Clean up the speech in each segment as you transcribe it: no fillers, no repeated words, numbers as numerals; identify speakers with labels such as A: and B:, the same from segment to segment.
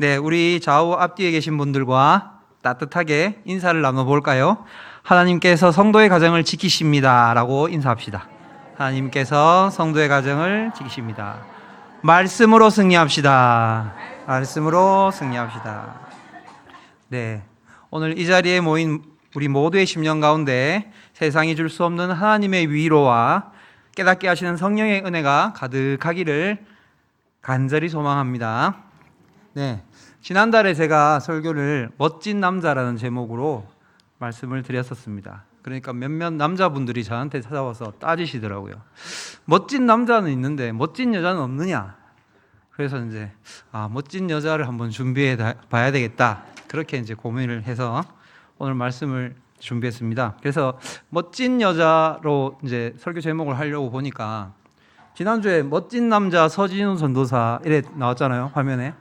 A: 네, 우리 좌우 앞뒤에 계신 분들과 따뜻하게 인사를 나눠볼까요? 하나님께서 성도의 가정을 지키십니다 라고 인사합시다. 하나님께서 성도의 가정을 지키십니다. 말씀으로 승리합시다. 말씀으로 승리합시다. 네, 오늘 이 자리에 모인 우리 모두의 심령 가운데 세상이 줄 수 없는 하나님의 위로와 깨닫게 하시는 성령의 은혜가 가득하기를 간절히 소망합니다. 네, 지난달에 제가 설교를 멋진 남자라는 제목으로 말씀을 드렸었습니다. 그러니까 몇몇 남자분들이 저한테 찾아와서 따지시더라고요. 멋진 남자는 있는데 멋진 여자는 없느냐? 그래서 이제 멋진 여자를 한번 준비해 봐야 되겠다. 그렇게 이제 고민을 해서 오늘 말씀을 준비했습니다. 그래서 멋진 여자로 이제 설교 제목을 하려고 보니까 지난주에 멋진 남자 서진우 전도사 이래 나왔잖아요, 화면에.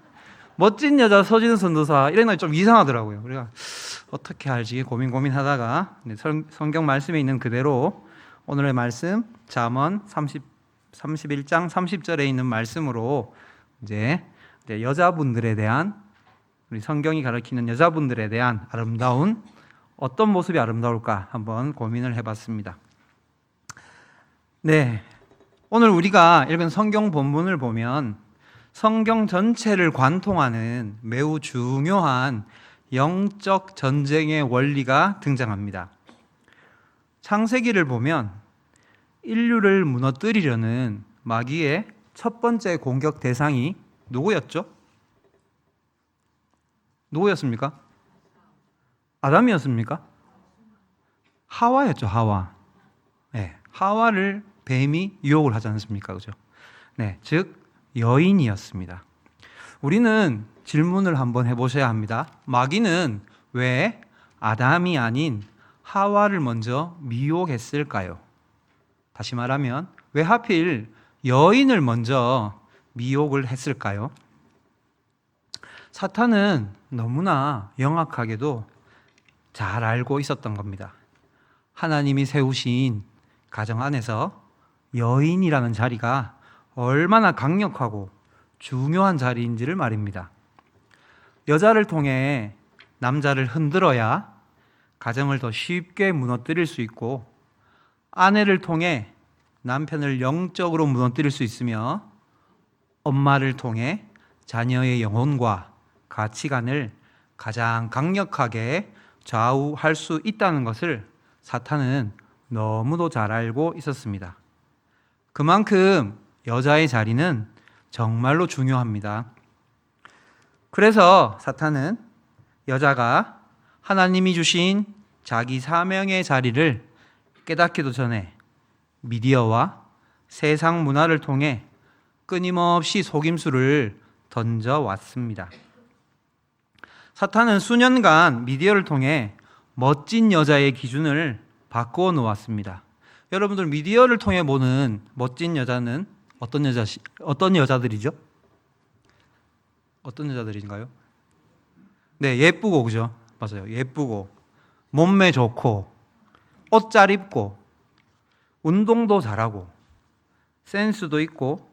A: 멋진 여자 서진우 전도사 이래는 좀 이상하더라고요. 우리가 어떻게 할지 고민하다가 성경 말씀에 있는 그대로 오늘의 말씀 잠언 31장 30절에 있는 말씀으로 이제 여자분들에 대한, 우리 성경이 가르치는 여자분들에 대한 아름다운, 어떤 모습이 아름다울까 한번 고민을 해봤습니다. 네, 오늘 우리가 읽은 성경 본문을 보면 성경 전체를 관통하는 매우 중요한 영적 전쟁의 원리가 등장합니다. 창세기를 보면 인류를 무너뜨리려는 마귀의 첫 번째 공격 대상이 누구였죠? 누구였습니까? 아담이었습니까? 하와였죠, 하와. 네, 하와를 뱀이 유혹을 하지 않습니까? 그죠? 네, 즉 여인이었습니다. 우리는 질문을 한번 해보셔야 합니다. 마귀는 왜 아담이 아닌 하와를 먼저 미혹했을까요? 다시 말하면 왜 하필 여인을 먼저 미혹을 했을까요? 사탄은 너무나 영악하게도 잘 알고 있었던 겁니다. 하나님이 세우신 가정 안에서 여인이라는 자리가 얼마나 강력하고 중요한 자리인지를 말입니다. 여자를 통해 남자를 흔들어야 가정을 더 쉽게 무너뜨릴 수 있고, 아내를 통해 남편을 영적으로 무너뜨릴 수 있으며, 엄마를 통해 자녀의 영혼과 가치관을 가장 강력하게 좌우할 수 있다는 것을 사탄은 너무도 잘 알고 있었습니다. 그만큼 여자의 자리는 정말로 중요합니다. 그래서 사탄은 여자가 하나님이 주신 자기 사명의 자리를 깨닫기도 전에 미디어와 세상 문화를 통해 끊임없이 속임수를 던져왔습니다. 사탄은 수년간 미디어를 통해 멋진 여자의 기준을 바꾸어 놓았습니다. 여러분들 미디어를 통해 보는 멋진 여자는 어떤 여자들이죠? 어떤 여자들인가요? 네, 예쁘고, 그죠? 맞아요. 예쁘고, 몸매 좋고, 옷 잘 입고, 운동도 잘하고, 센스도 있고,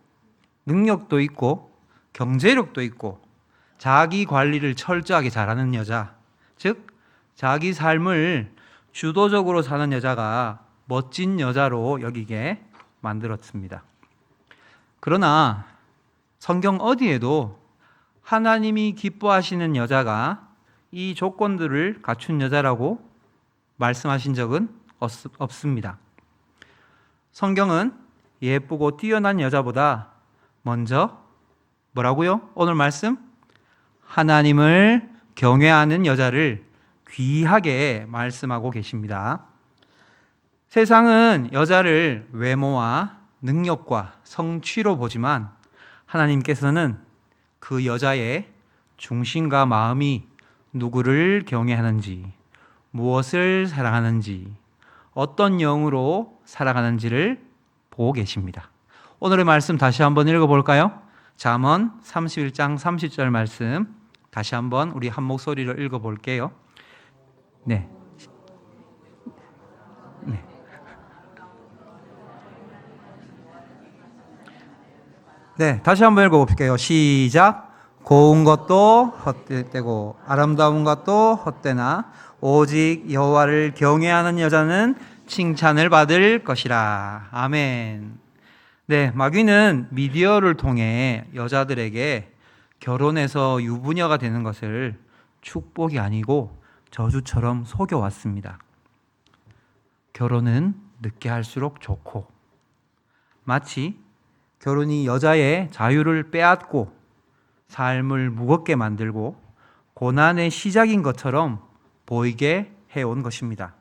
A: 능력도 있고, 경제력도 있고, 자기 관리를 철저하게 잘하는 여자, 즉 자기 삶을 주도적으로 사는 여자가 멋진 여자로 여기게 만들었습니다. 그러나 성경 어디에도 하나님이 기뻐하시는 여자가 이 조건들을 갖춘 여자라고 말씀하신 적은 없습니다. 성경은 예쁘고 뛰어난 여자보다 먼저 뭐라고요? 오늘 말씀? 하나님을 경외하는 여자를 귀하게 말씀하고 계십니다. 세상은 여자를 외모와 능력과 성취로 보지만 하나님께서는 그 여자의 중심과 마음이 누구를 경외하는지, 무엇을 사랑하는지, 어떤 영으로 살아가는지를 보고 계십니다. 오늘의 말씀 다시 한번 읽어볼까요? 잠언 31장 30절 말씀 다시 한번 우리 한 목소리로 읽어볼게요. 네. 네, 다시 한번 읽어볼게요. 시작. 고운 것도 헛되고 아름다운 것도 헛되나 오직 여호와를 경외하는 여자는 칭찬을 받을 것이라. 아멘. 네, 마귀는 미디어를 통해 여자들에게 결혼해서 유부녀가 되는 것을 축복이 아니고 저주처럼 속여왔습니다. 결혼은 늦게 할수록 좋고, 마치 결혼이 여자의 자유를 빼앗고 삶을 무겁게 만들고 고난의 시작인 것처럼 보이게 해온 것입니다.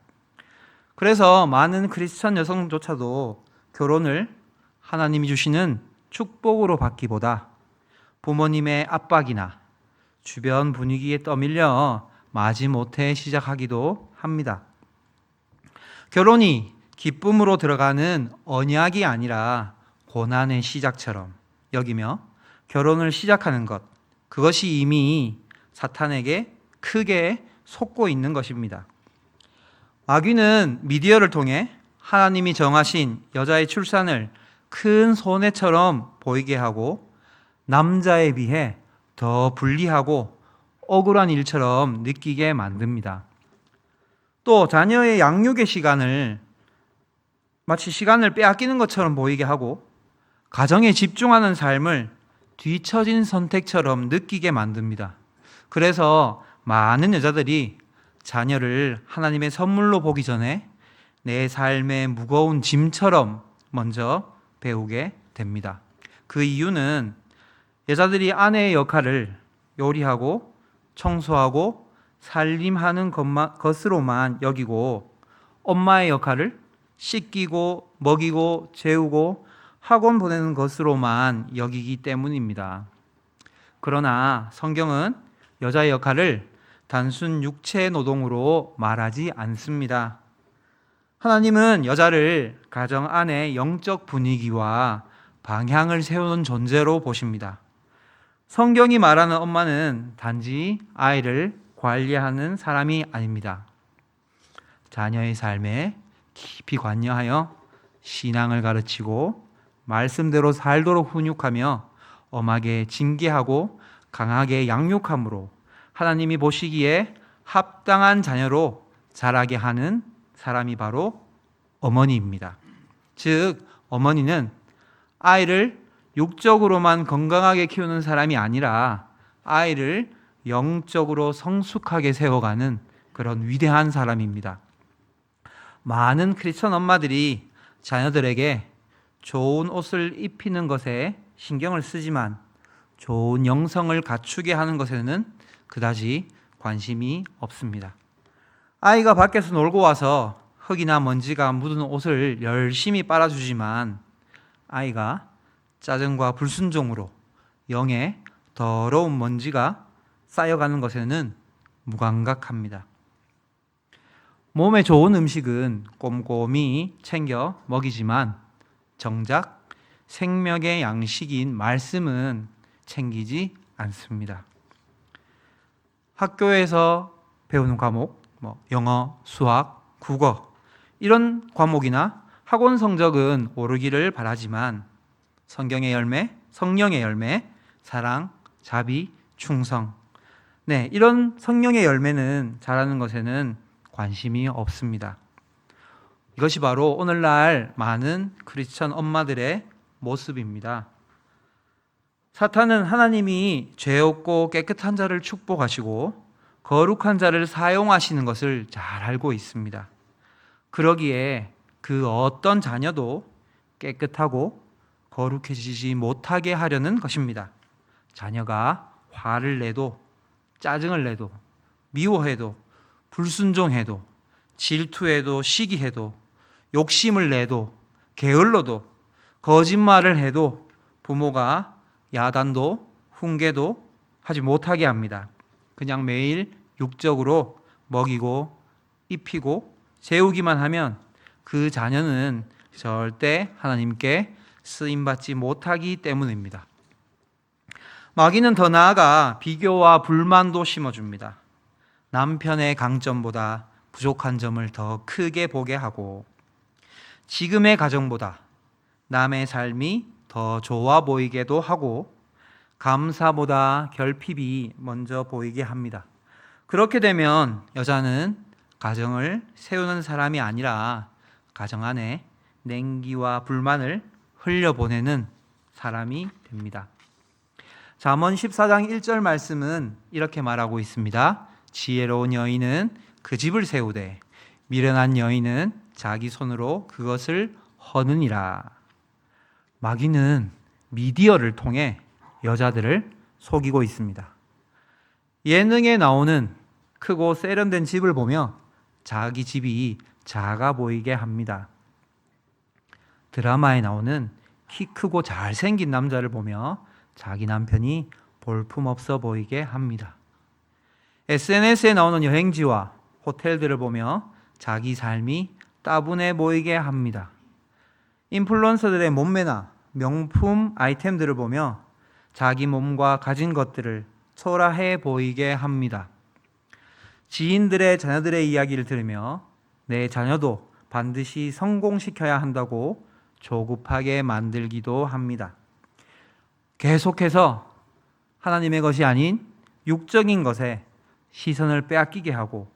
A: 그래서 많은 크리스천 여성조차도 결혼을 하나님이 주시는 축복으로 받기보다 부모님의 압박이나 주변 분위기에 떠밀려 마지못해 시작하기도 합니다. 결혼이 기쁨으로 들어가는 언약이 아니라 고난의 시작처럼 여기며 결혼을 시작하는 것, 그것이 이미 사탄에게 크게 속고 있는 것입니다. 마귀는 미디어를 통해 하나님이 정하신 여자의 출산을 큰 손해처럼 보이게 하고 남자에 비해 더 불리하고 억울한 일처럼 느끼게 만듭니다. 또 자녀의 양육의 시간을 마치 시간을 빼앗기는 것처럼 보이게 하고 가정에 집중하는 삶을 뒤처진 선택처럼 느끼게 만듭니다. 그래서 많은 여자들이 자녀를 하나님의 선물로 보기 전에 내 삶의 무거운 짐처럼 먼저 배우게 됩니다. 그 이유는 여자들이 아내의 역할을 요리하고 청소하고 살림하는 것으로만 여기고 엄마의 역할을 씻기고 먹이고 재우고 학원 보내는 것으로만 여기기 때문입니다. 그러나 성경은 여자의 역할을 단순 육체 노동으로 말하지 않습니다. 하나님은 여자를 가정 안의 영적 분위기와 방향을 세우는 존재로 보십니다. 성경이 말하는 엄마는 단지 아이를 관리하는 사람이 아닙니다. 자녀의 삶에 깊이 관여하여 신앙을 가르치고 말씀대로 살도록 훈육하며 엄하게 징계하고 강하게 양육함으로 하나님이 보시기에 합당한 자녀로 자라게 하는 사람이 바로 어머니입니다. 즉, 어머니는 아이를 육적으로만 건강하게 키우는 사람이 아니라 아이를 영적으로 성숙하게 세워가는 그런 위대한 사람입니다. 많은 크리스천 엄마들이 자녀들에게 좋은 옷을 입히는 것에 신경을 쓰지만 좋은 영성을 갖추게 하는 것에는 그다지 관심이 없습니다. 아이가 밖에서 놀고 와서 흙이나 먼지가 묻은 옷을 열심히 빨아주지만 아이가 짜증과 불순종으로 영에 더러운 먼지가 쌓여가는 것에는 무감각합니다. 몸에 좋은 음식은 꼼꼼히 챙겨 먹이지만 정작 생명의 양식인 말씀은 챙기지 않습니다. 학교에서 배우는 과목, 영어, 수학, 국어 이런 과목이나 학원 성적은 오르기를 바라지만 성경의 열매, 성령의 열매, 사랑, 자비, 충성 이런 성령의 열매는 자라는 것에는 관심이 없습니다. 이것이 바로 오늘날 많은 크리스천 엄마들의 모습입니다. 사탄은 하나님이 죄 없고 깨끗한 자를 축복하시고 거룩한 자를 사용하시는 것을 잘 알고 있습니다. 그러기에 그 어떤 자녀도 깨끗하고 거룩해지지 못하게 하려는 것입니다. 자녀가 화를 내도 짜증을 내도 미워해도 불순종해도 질투해도 시기해도 욕심을 내도 게을러도 거짓말을 해도 부모가 야단도 훈계도 하지 못하게 합니다. 그냥 매일 육적으로 먹이고 입히고 재우기만 하면 그 자녀는 절대 하나님께 쓰임받지 못하기 때문입니다. 마귀는 더 나아가 비교와 불만도 심어줍니다. 남편의 강점보다 부족한 점을 더 크게 보게 하고 지금의 가정보다 남의 삶이 더 좋아 보이게도 하고 감사보다 결핍이 먼저 보이게 합니다. 그렇게 되면 여자는 가정을 세우는 사람이 아니라 가정 안에 냉기와 불만을 흘려보내는 사람이 됩니다. 잠언 14장 1절 말씀은 이렇게 말하고 있습니다. 지혜로운 여인은 그 집을 세우되 미련한 여인은 자기 손으로 그것을 허느니라. 마귀는 미디어를 통해 여자들을 속이고 있습니다. 예능에 나오는 크고 세련된 집을 보며 자기 집이 작아 보이게 합니다. 드라마에 나오는 키 크고 잘생긴 남자를 보며 자기 남편이 볼품없어 보이게 합니다. SNS에 나오는 여행지와 호텔들을 보며 자기 삶이 따분해 보이게 합니다. 인플루언서들의 몸매나 명품 아이템들을 보며 자기 몸과 가진 것들을 초라해 보이게 합니다. 지인들의 자녀들의 이야기를 들으며 내 자녀도 반드시 성공시켜야 한다고 조급하게 만들기도 합니다. 계속해서 하나님의 것이 아닌 육적인 것에 시선을 빼앗기게 하고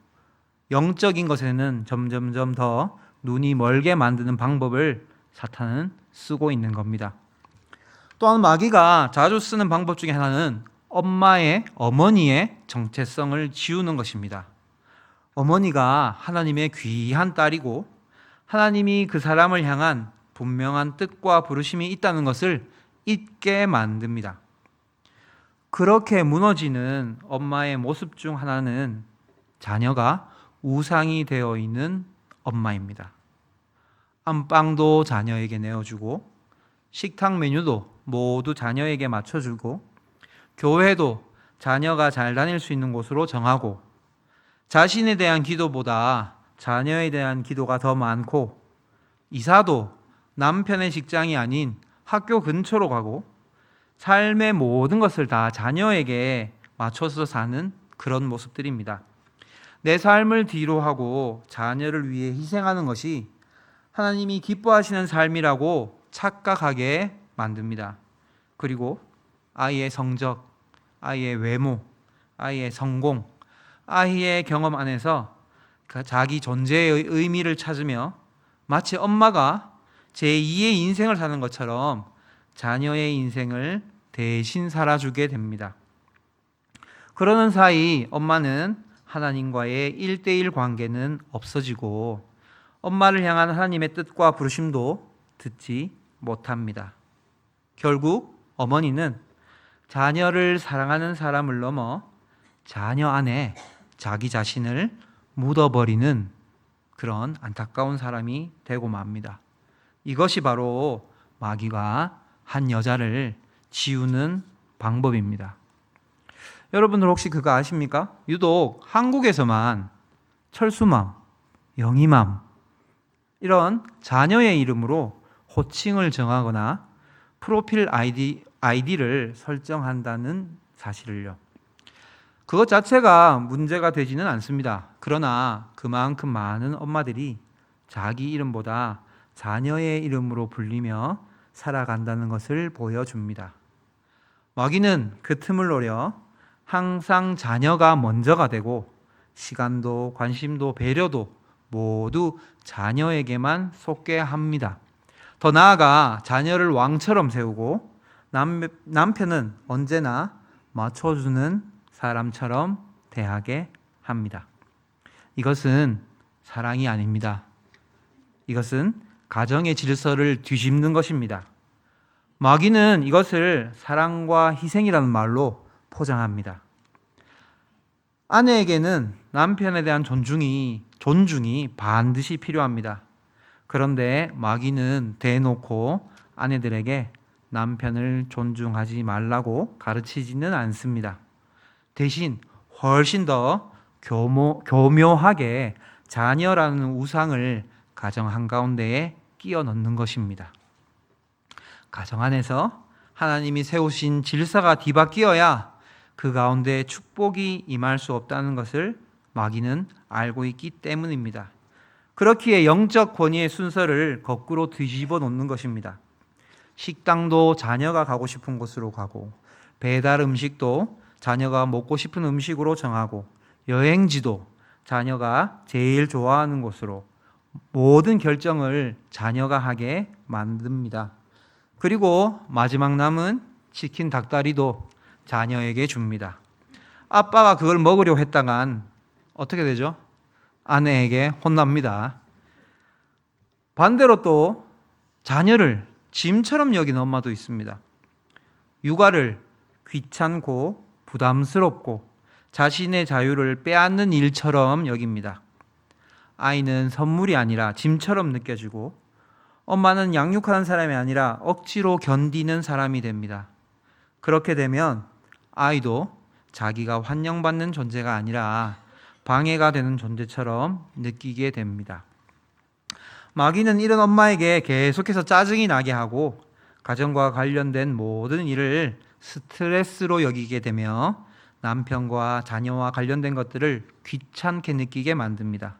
A: 영적인 것에는 점점점 더 눈이 멀게 만드는 방법을 사탄은 쓰고 있는 겁니다. 또한 마귀가 자주 쓰는 방법 중에 하나는 어머니의 정체성을 지우는 것입니다. 어머니가 하나님의 귀한 딸이고 하나님이 그 사람을 향한 분명한 뜻과 부르심이 있다는 것을 잊게 만듭니다. 그렇게 무너지는 엄마의 모습 중 하나는 자녀가 우상이 되어 있는 엄마입니다. 안방도 자녀에게 내어주고 식탁 메뉴도 모두 자녀에게 맞춰주고 교회도 자녀가 잘 다닐 수 있는 곳으로 정하고 자신에 대한 기도보다 자녀에 대한 기도가 더 많고 이사도 남편의 직장이 아닌 학교 근처로 가고 삶의 모든 것을 다 자녀에게 맞춰서 사는 그런 모습들입니다. 내 삶을 뒤로 하고 자녀를 위해 희생하는 것이 하나님이 기뻐하시는 삶이라고 착각하게 만듭니다. 그리고 아이의 성적, 아이의 외모, 아이의 성공, 아이의 경험 안에서 자기 존재의 의미를 찾으며 마치 엄마가 제2의 인생을 사는 것처럼 자녀의 인생을 대신 살아주게 됩니다. 그러는 사이 엄마는 하나님과의 1대1 관계는 없어지고 엄마를 향한 하나님의 뜻과 부르심도 듣지 못합니다. 결국 어머니는 자녀를 사랑하는 사람을 넘어 자녀 안에 자기 자신을 묻어버리는 그런 안타까운 사람이 되고 맙니다. 이것이 바로 마귀가 한 여자를 지우는 방법입니다. 여러분들 혹시 그거 아십니까? 유독 한국에서만 철수맘, 영희맘 이런 자녀의 이름으로 호칭을 정하거나 프로필 아이디를 설정한다는 사실을요. 그것 자체가 문제가 되지는 않습니다. 그러나 그만큼 많은 엄마들이 자기 이름보다 자녀의 이름으로 불리며 살아간다는 것을 보여줍니다. 마귀는 그 틈을 노려 항상 자녀가 먼저가 되고 시간도 관심도 배려도 모두 자녀에게만 쏟게 합니다. 더 나아가 자녀를 왕처럼 세우고 남편은 언제나 맞춰주는 사람처럼 대하게 합니다. 이것은 사랑이 아닙니다. 이것은 가정의 질서를 뒤집는 것입니다. 마귀는 이것을 사랑과 희생이라는 말로 포장합니다. 아내에게는 남편에 대한 존중이 반드시 필요합니다. 그런데 마귀는 대놓고 아내들에게 남편을 존중하지 말라고 가르치지는 않습니다. 대신 훨씬 더 교묘하게 자녀라는 우상을 가정 한가운데에 끼워 넣는 것입니다. 가정 안에서 하나님이 세우신 질서가 뒤바뀌어야 그 가운데 축복이 임할 수 없다는 것을 마귀는 알고 있기 때문입니다. 그렇기에 영적 권위의 순서를 거꾸로 뒤집어 놓는 것입니다. 식당도 자녀가 가고 싶은 곳으로 가고 배달 음식도 자녀가 먹고 싶은 음식으로 정하고, 여행지도 자녀가 제일 좋아하는 곳으로 모든 결정을 자녀가 하게 만듭니다. 그리고 마지막 남은 치킨 닭다리도 자녀에게 줍니다. 아빠가 그걸 먹으려고 했다간 어떻게 되죠? 아내에게 혼납니다. 반대로 또 자녀를 짐처럼 여기는 엄마도 있습니다. 육아를 귀찮고 부담스럽고 자신의 자유를 빼앗는 일처럼 여깁니다. 아이는 선물이 아니라 짐처럼 느껴지고, 엄마는 양육하는 사람이 아니라 억지로 견디는 사람이 됩니다. 그렇게 되면 아이도 자기가 환영받는 존재가 아니라 방해가 되는 존재처럼 느끼게 됩니다. 마귀는 이런 엄마에게 계속해서 짜증이 나게 하고, 가정과 관련된 모든 일을 스트레스로 여기게 되며 남편과 자녀와 관련된 것들을 귀찮게 느끼게 만듭니다.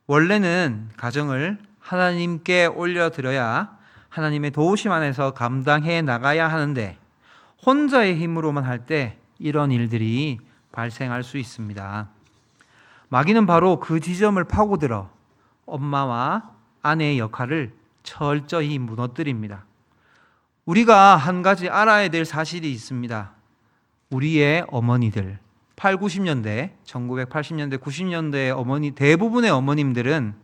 A: 원래는 가정을 하나님께 올려드려야 하나님의 도우심 안에서 감당해 나가야 하는데, 혼자의 힘으로만 할 때 이런 일들이 발생할 수 있습니다. 마귀는 바로 그 지점을 파고들어 엄마와 아내의 역할을 철저히 무너뜨립니다. 우리가 한 가지 알아야 될 사실이 있습니다. 우리의 어머니들, 8, 90년대, 1980년대, 90년대 대부분의 어머님들은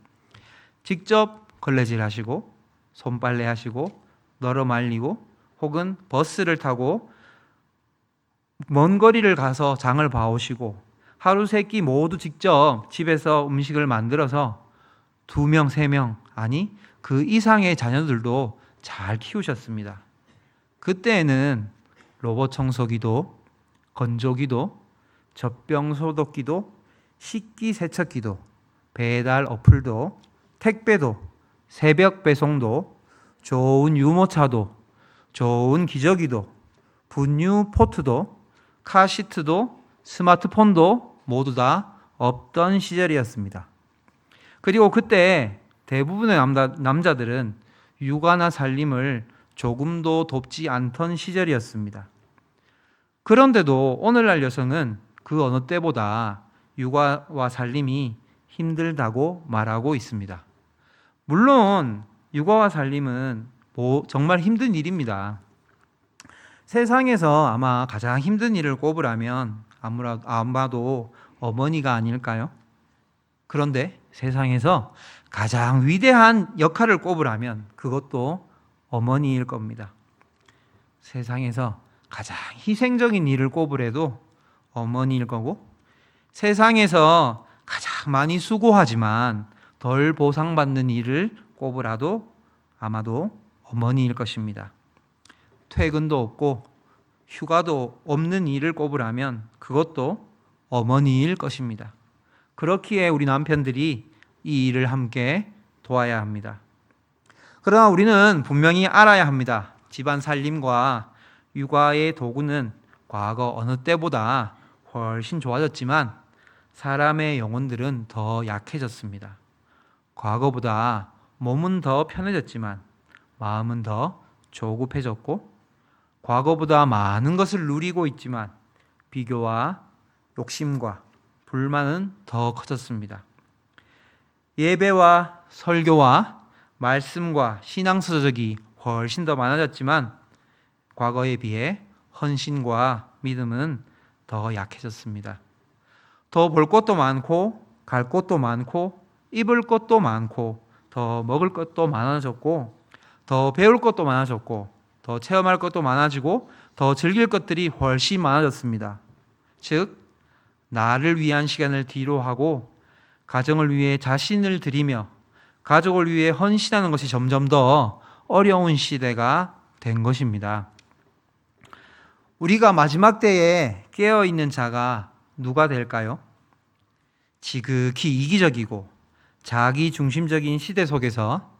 A: 직접 걸레질 하시고, 손빨래 하시고, 널어 말리고, 혹은 버스를 타고 먼 거리를 가서 장을 봐오시고, 하루 세 끼 모두 직접 집에서 음식을 만들어서 2명, 3명, 아니 그 이상의 자녀들도 잘 키우셨습니다. 그때에는 로봇 청소기도, 건조기도, 젖병 소독기도, 식기 세척기도, 배달 어플도, 택배도, 새벽 배송도, 좋은 유모차도, 좋은 기저귀도, 분유 포트도, 카시트도, 스마트폰도 모두 다 없던 시절이었습니다. 그리고 그때 대부분의 남자들은 육아나 살림을 조금도 돕지 않던 시절이었습니다. 그런데도 오늘날 여성은 그 어느 때보다 육아와 살림이 힘들다고 말하고 있습니다. 물론 육아와 살림은 정말 힘든 일입니다. 세상에서 아마 가장 힘든 일을 꼽으라면 아마도 어머니가 아닐까요? 그런데 세상에서 가장 위대한 역할을 꼽으라면 그것도 어머니일 겁니다. 세상에서 가장 희생적인 일을 꼽으래도 어머니일 거고, 세상에서 가장 많이 수고하지만 덜 보상받는 일을 꼽으라도 아마도 어머니일 것입니다. 퇴근도 없고 휴가도 없는 일을 꼽으라면 그것도 어머니일 것입니다. 그렇기에 우리 남편들이 이 일을 함께 도와야 합니다. 그러나 우리는 분명히 알아야 합니다. 집안 살림과 육아의 도구는 과거 어느 때보다 훨씬 좋아졌지만 사람의 영혼들은 더 약해졌습니다. 과거보다 몸은 더 편해졌지만 마음은 더 조급해졌고, 과거보다 많은 것을 누리고 있지만 비교와 욕심과 불만은 더 커졌습니다. 예배와 설교와 말씀과 신앙서적이 훨씬 더 많아졌지만 과거에 비해 헌신과 믿음은 더 약해졌습니다. 더 볼 것도 많고 갈 곳도 많고 입을 것도 많고 더 먹을 것도 많아졌고 더 배울 것도 많아졌고 더 체험할 것도 많아지고 더 즐길 것들이 훨씬 많아졌습니다. 즉, 나를 위한 시간을 뒤로 하고 가정을 위해 자신을 드리며 가족을 위해 헌신하는 것이 점점 더 어려운 시대가 된 것입니다. 우리가 마지막 때에 깨어있는 자가 누가 될까요? 지극히 이기적이고 자기중심적인 시대 속에서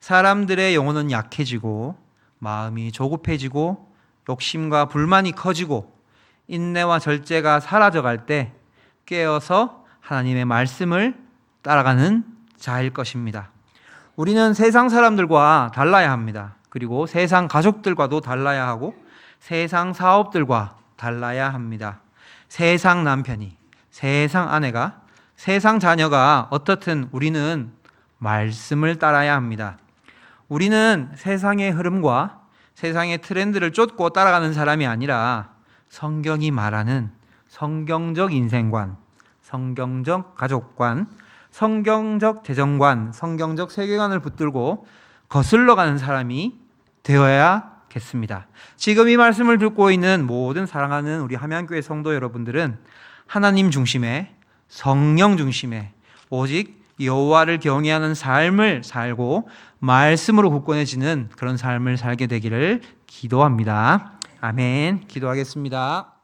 A: 사람들의 영혼은 약해지고 마음이 조급해지고 욕심과 불만이 커지고 인내와 절제가 사라져갈 때 깨어서 하나님의 말씀을 따라가는 자일 것입니다. 우리는 세상 사람들과 달라야 합니다. 그리고 세상 가족들과도 달라야 하고 세상 사업들과 달라야 합니다. 세상 남편이, 세상 아내가, 세상 자녀가 어떻든 우리는 말씀을 따라야 합니다. 우리는 세상의 흐름과 세상의 트렌드를 쫓고 따라가는 사람이 아니라 성경이 말하는 성경적 인생관, 성경적 가족관, 성경적 재정관, 성경적 세계관을 붙들고 거슬러 가는 사람이 되어야겠습니다. 지금 이 말씀을 듣고 있는 모든 사랑하는 우리 함양교회 성도 여러분들은 하나님 중심의, 성령 중심의, 오직 여호와를 경외하는 삶을 살고 말씀으로 굳건해지는 그런 삶을 살게 되기를 기도합니다. 아멘. 기도하겠습니다.